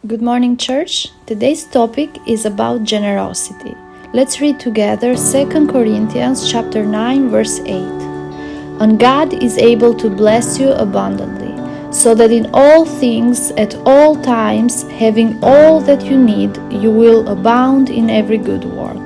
Good morning, church. Today's topic is about generosity. Let's read together 2 Corinthians chapter 9 verse 8. And God is able to bless you abundantly, so that in all things at all times, having all that you need, you will abound in every good work.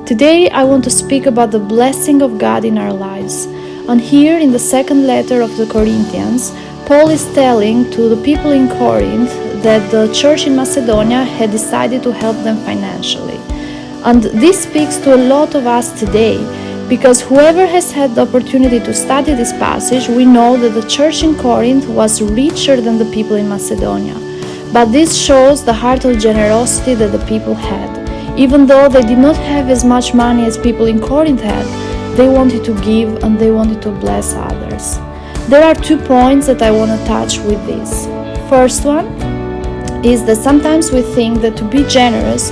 Today I want to speak about the blessing of God in our lives. And here in the second letter of the Corinthians, Paul is telling to the people in Corinth that the church in Macedonia had decided to help them financially. And this speaks to a lot of us today, because whoever has had the opportunity to study this passage, we know that the church in Corinth was richer than the people in Macedonia. But this shows the heart of generosity that the people had. Even though they did not have as much money as people in Corinth had, they wanted to give and they wanted to bless others. There are 2 points that I want to touch with this. First one is that sometimes we think that to be generous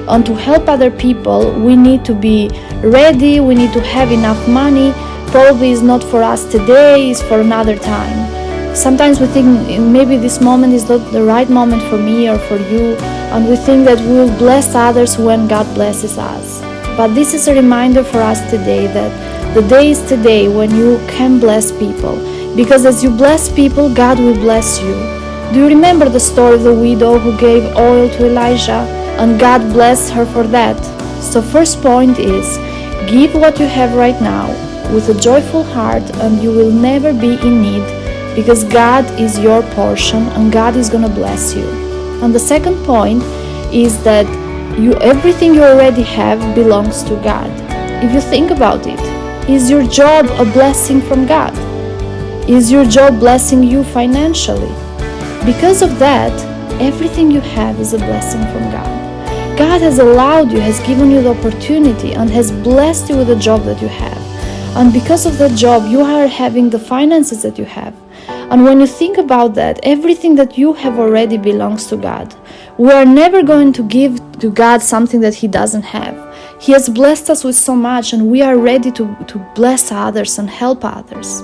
and to help other people, we need to be ready, we need to have enough money. Probably is not for us today, it's for another time. Sometimes we think maybe this moment is not the right moment for me or for you, and we think that we will bless others when God blesses us. But this is a reminder for us today that the day is today when you can bless people. Because as you bless people, God will bless you. Do you remember the story of the widow who gave oil to Elijah and God blessed her for that? So first point is, give what you have right now with a joyful heart and you will never be in need, because God is your portion and God is going to bless you. And the second point is that everything you already have belongs to God. If you think about it, is your job a blessing from God? Is your job blessing you financially? Because of that, everything you have is a blessing from God. God has allowed you, has given you the opportunity, and has blessed you with the job that you have. And because of that job, you are having the finances that you have. And when you think about that, everything that you have already belongs to God. We are never going to give to God something that He doesn't have. He has blessed us with so much, and we are ready to bless others and help others.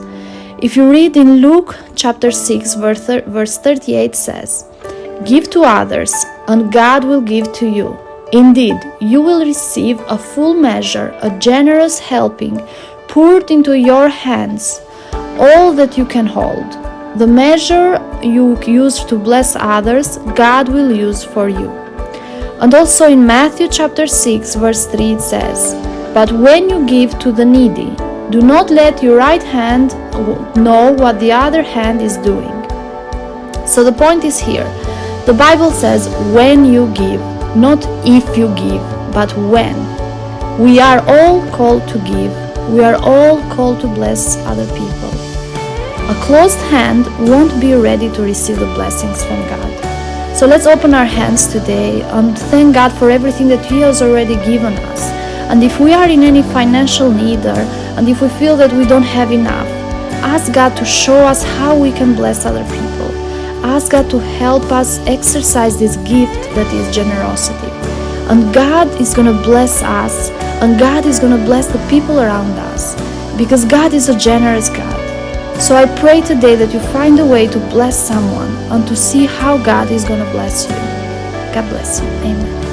If you read in Luke chapter 6 verse 38 says, "Give to others, and God will give to you. Indeed, you will receive a full measure, a generous helping, poured into your hands, all that you can hold. The measure you use to bless others, God will use for you." And also in Matthew chapter 6 verse 3 it says, "But when you give to the needy, do not let your right hand know what the other hand is doing." So the point is here. The Bible says when you give, not if you give, but when. We are all called to give. We are all called to bless other people. A closed hand won't be ready to receive the blessings from God. So let's open our hands today and thank God for everything that He has already given us. And if we are in any financial need, and if we feel that we don't have enough, ask God to show us how we can bless other people. Ask God to help us exercise this gift that is generosity. And God is going to bless us, and God is going to bless the people around us, because God is a generous God. So I pray today that you find a way to bless someone and to see how God is going to bless you. God bless you. Amen.